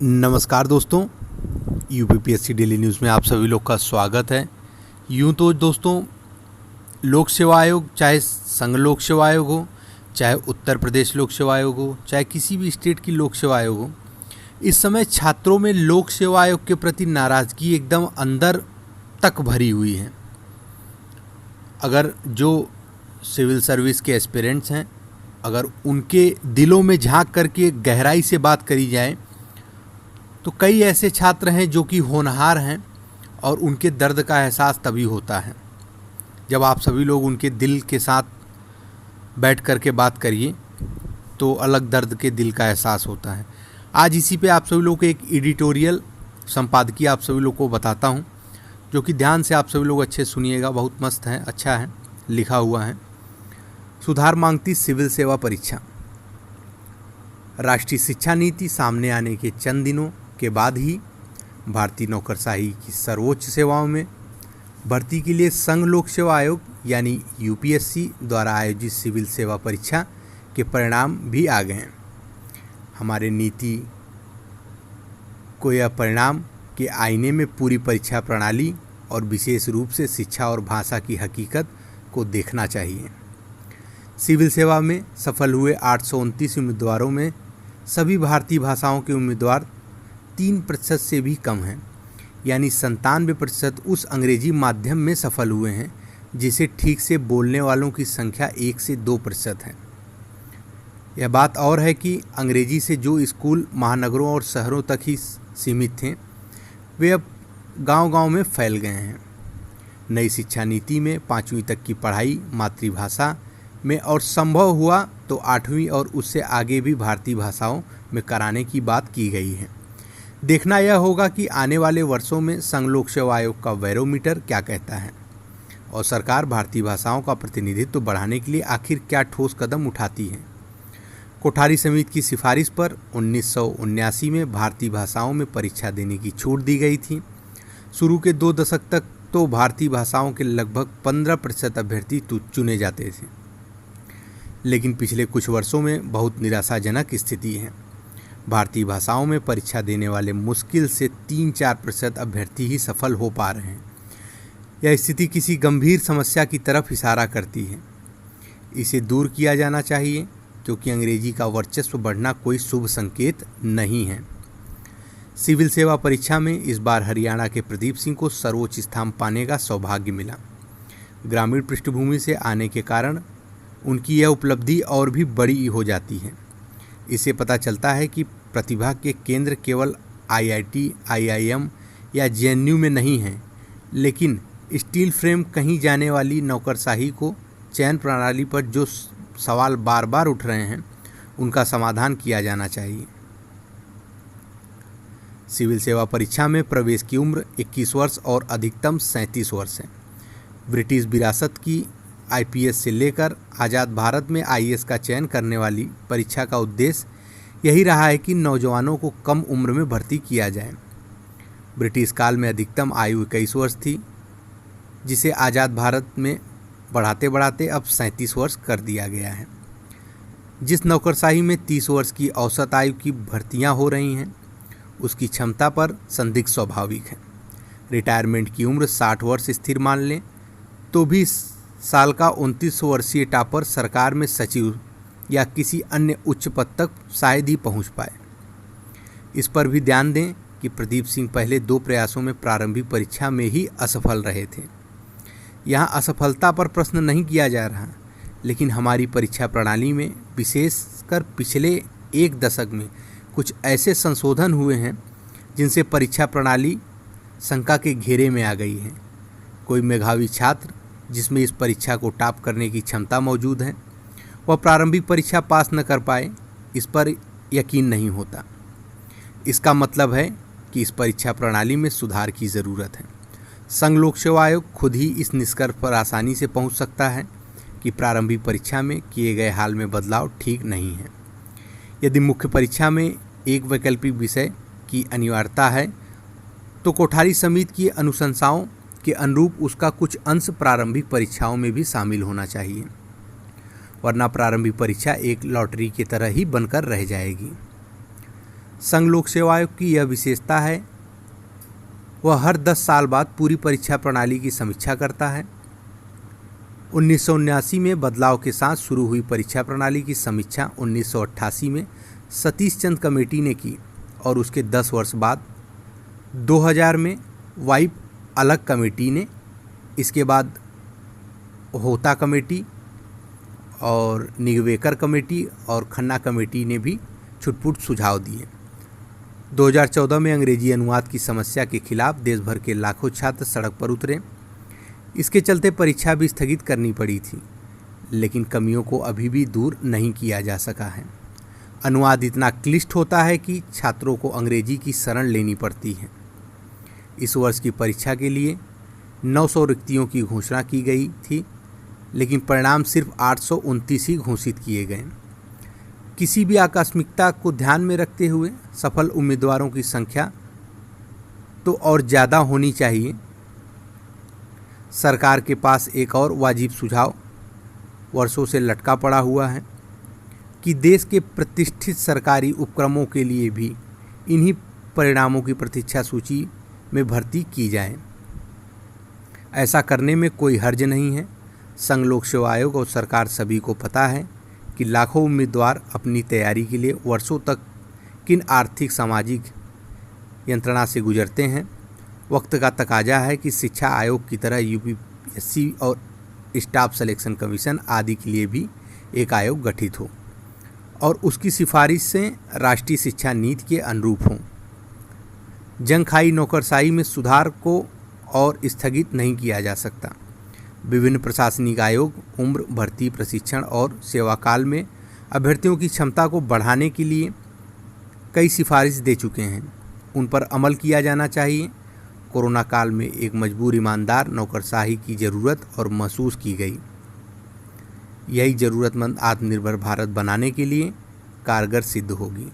नमस्कार दोस्तों, UPPSC daily news में आप सभी लोग का स्वागत है। यूँ तो दोस्तों, लोक सेवा आयोग, चाहे संघ लोक सेवा आयोग हो, चाहे उत्तर प्रदेश लोक सेवा आयोग हो, चाहे किसी भी स्टेट की लोक सेवा आयोग हो, इस समय छात्रों में लोक सेवा आयोग के प्रति नाराज़गी एकदम अंदर तक भरी हुई है। अगर जो सिविल सर्विस के एस्पिरेंट्स हैं, अगर उनके दिलों में झांक करके गहराई से बात करी जाए तो कई ऐसे छात्र हैं जो कि होनहार हैं और उनके दर्द का एहसास तभी होता है जब आप सभी लोग उनके दिल के साथ बैठ कर के बात करिए तो अलग दर्द के दिल का एहसास होता है। आज इसी पे आप सभी लोग को एक एडिटोरियल संपादकीय आप सभी लोग को बताता हूँ, जो कि ध्यान से आप सभी लोग अच्छे सुनिएगा। बहुत मस्त है, अच्छा है, लिखा हुआ है। सुधार मांगती सिविल सेवा परीक्षा। राष्ट्रीय शिक्षा नीति सामने आने के चंद दिनों के बाद ही भारतीय नौकरशाही की सर्वोच्च सेवाओं में भर्ती के लिए संघ लोक सेवा आयोग यानी यूपीएससी द्वारा आयोजित सिविल सेवा परीक्षा के परिणाम भी आ गए हैं। हमारे नीति को यह परिणाम के आईने में पूरी परीक्षा प्रणाली और विशेष रूप से शिक्षा और भाषा की हकीकत को देखना चाहिए। सिविल सेवा में सफल हुए 829 उम्मीदवारों में सभी भारतीय भाषाओं के उम्मीदवार 3% से भी कम हैं, यानी 97% उस अंग्रेजी माध्यम में सफल हुए हैं जिसे ठीक से बोलने वालों की संख्या 1 से 2% है। यह बात और है कि अंग्रेजी से जो स्कूल महानगरों और शहरों तक ही सीमित थे, वे अब गांव-गांव में फैल गए हैं। नई शिक्षा नीति में 5वीं तक की पढ़ाई मातृभाषा में और संभव हुआ तो 8वीं और उससे आगे भी भारतीय भाषाओं में कराने की बात की गई है। देखना यह होगा कि आने वाले वर्षों में संघ लोक सेवा आयोग का बैरोमीटर क्या कहता है और सरकार भारतीय भाषाओं का प्रतिनिधित्व बढ़ाने के लिए आखिर क्या ठोस कदम उठाती है। कोठारी समिति की सिफारिश पर 1979 में भारतीय भाषाओं में परीक्षा देने की छूट दी गई थी। शुरू के 2 दशक तक तो भारतीय भाषाओं के लगभग 15% अभ्यर्थी चुने जाते थे, लेकिन पिछले कुछ वर्षों में बहुत निराशाजनक स्थिति है। भारतीय भाषाओं में परीक्षा देने वाले मुश्किल से 3-4% अभ्यर्थी ही सफल हो पा रहे हैं। यह स्थिति किसी गंभीर समस्या की तरफ इशारा करती है। इसे दूर किया जाना चाहिए, क्योंकि अंग्रेजी का वर्चस्व बढ़ना कोई शुभ संकेत नहीं है। सिविल सेवा परीक्षा में इस बार हरियाणा के प्रदीप सिंह को सर्वोच्च स्थान पाने का सौभाग्य मिला। ग्रामीण पृष्ठभूमि से आने के कारण उनकी यह उपलब्धि और भी बड़ी हो जाती है। इससे पता चलता है कि प्रतिभा के केंद्र केवल आईआईटी, आईआईएम या जेएनयू में नहीं हैं, लेकिन स्टील फ्रेम कहीं जाने वाली नौकरशाही को चयन प्रणाली पर जो सवाल बार बार उठ रहे हैं, उनका समाधान किया जाना चाहिए। सिविल सेवा परीक्षा में प्रवेश की उम्र 21 वर्ष और अधिकतम 37 वर्ष है। ब्रिटिश विरासत की आईपीएस से लेकर आज़ाद भारत में आईएएस का चयन करने वाली परीक्षा का उद्देश्य यही रहा है कि नौजवानों को कम उम्र में भर्ती किया जाए। ब्रिटिश काल में अधिकतम आयु 21 वर्ष थी, जिसे आज़ाद भारत में बढ़ाते बढ़ाते अब 37 वर्ष कर दिया गया है। जिस नौकरशाही में 30 वर्ष की औसत आयु की भर्तियां हो रही हैं, उसकी क्षमता पर संदिग्ध स्वाभाविक है। रिटायरमेंट की उम्र 60 वर्ष स्थिर मान लें तो भी साल का 29 वर्षीय टॉपर सरकार में सचिव या किसी अन्य उच्च पद तक शायद ही पहुंच पाए। इस पर भी ध्यान दें कि प्रदीप सिंह पहले 2 प्रयासों में प्रारंभिक परीक्षा में ही असफल रहे थे। यहाँ असफलता पर प्रश्न नहीं किया जा रहा, लेकिन हमारी परीक्षा प्रणाली में विशेषकर पिछले 1 दशक में कुछ ऐसे संशोधन हुए हैं जिनसे परीक्षा प्रणाली शंका के घेरे में आ गई है। कोई मेधावी छात्र जिसमें इस परीक्षा को टॉप करने की क्षमता मौजूद है, वह प्रारंभिक परीक्षा पास न कर पाए, इस पर यकीन नहीं होता। इसका मतलब है कि इस परीक्षा प्रणाली में सुधार की ज़रूरत है। संघ लोक सेवा आयोग खुद ही इस निष्कर्ष पर आसानी से पहुंच सकता है कि प्रारंभिक परीक्षा में किए गए हाल में बदलाव ठीक नहीं है। यदि मुख्य परीक्षा में एक वैकल्पिक विषय की अनिवार्यता है, तो कोठारी समिति की अनुशंसाओं के अनुरूप उसका कुछ अंश प्रारंभिक परीक्षाओं में भी शामिल होना चाहिए, वरना प्रारंभिक परीक्षा एक लॉटरी की तरह ही बनकर रह जाएगी। संघ लोक सेवा आयोग की यह विशेषता है, वह हर 10 साल बाद पूरी परीक्षा प्रणाली की समीक्षा करता है। 1979 में बदलाव के साथ शुरू हुई परीक्षा प्रणाली की समीक्षा 1988 में सतीश चंद्र कमेटी ने की और उसके 10 वर्ष बाद 2000 में वाइप अलग कमेटी ने, इसके बाद होता कमेटी और निगवेकर कमेटी और खन्ना कमेटी ने भी छुटपुट सुझाव दिए। 2014 में अंग्रेजी अनुवाद की समस्या के खिलाफ देश भर के लाखों छात्र सड़क पर उतरे। इसके चलते परीक्षा भी स्थगित करनी पड़ी थी, लेकिन कमियों को अभी भी दूर नहीं किया जा सका है। अनुवाद इतना क्लिष्ट होता है कि छात्रों को अंग्रेजी की शरण लेनी पड़ती है। इस वर्ष की परीक्षा के लिए 900 रिक्तियों की घोषणा की गई थी, लेकिन परिणाम सिर्फ 829 ही घोषित किए गए। किसी भी आकस्मिकता को ध्यान में रखते हुए सफल उम्मीदवारों की संख्या तो और ज़्यादा होनी चाहिए। सरकार के पास एक और वाजिब सुझाव वर्षों से लटका पड़ा हुआ है कि देश के प्रतिष्ठित सरकारी उपक्रमों के लिए भी इन्हीं परिणामों की प्रतीक्षा सूची में भर्ती की जाए। ऐसा करने में कोई हर्ज नहीं है। संघ लोक सेवा आयोग और सरकार सभी को पता है कि लाखों उम्मीदवार अपनी तैयारी के लिए वर्षों तक किन आर्थिक सामाजिक यंत्रणा से गुजरते हैं। वक्त का तकाजा है कि शिक्षा आयोग की तरह यूपीएससी और स्टाफ सिलेक्शन कमीशन आदि के लिए भी एक आयोग गठित हो और उसकी सिफारिशें राष्ट्रीय शिक्षा नीति के अनुरूप हों। जंगखाई नौकरशाही में सुधार को और स्थगित नहीं किया जा सकता। विभिन्न प्रशासनिक आयोग उम्र, भर्ती, प्रशिक्षण और सेवाकाल में अभ्यर्थियों की क्षमता को बढ़ाने के लिए कई सिफारिश दे चुके हैं। उन पर अमल किया जाना चाहिए। कोरोना काल में एक मजबूर ईमानदार नौकरशाही की ज़रूरत और महसूस की गई। यही ज़रूरतमंद आत्मनिर्भर भारत बनाने के लिए कारगर सिद्ध होगी।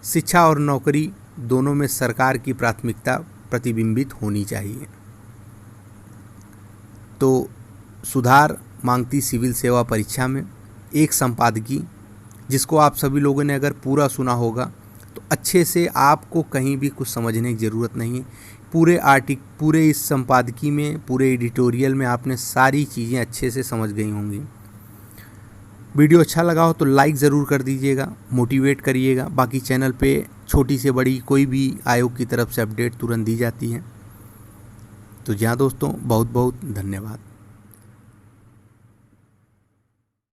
शिक्षा और नौकरी दोनों में सरकार की प्राथमिकता प्रतिबिंबित होनी चाहिए। तो सुधार मांगती सिविल सेवा परीक्षा में एक संपादकीय, जिसको आप सभी लोगों ने अगर पूरा सुना होगा तो अच्छे से आपको कहीं भी कुछ समझने की ज़रूरत नहीं है। पूरे इस संपादकीय में, पूरे एडिटोरियल में आपने सारी चीज़ें अच्छे से समझ गई होंगी। वीडियो अच्छा लगा हो तो लाइक ज़रूर कर दीजिएगा, मोटिवेट करिएगा। बाकी चैनल पे छोटी से बड़ी कोई भी आयोग की तरफ से अपडेट तुरंत दी जाती है। तो जी हाँ दोस्तों, बहुत बहुत धन्यवाद।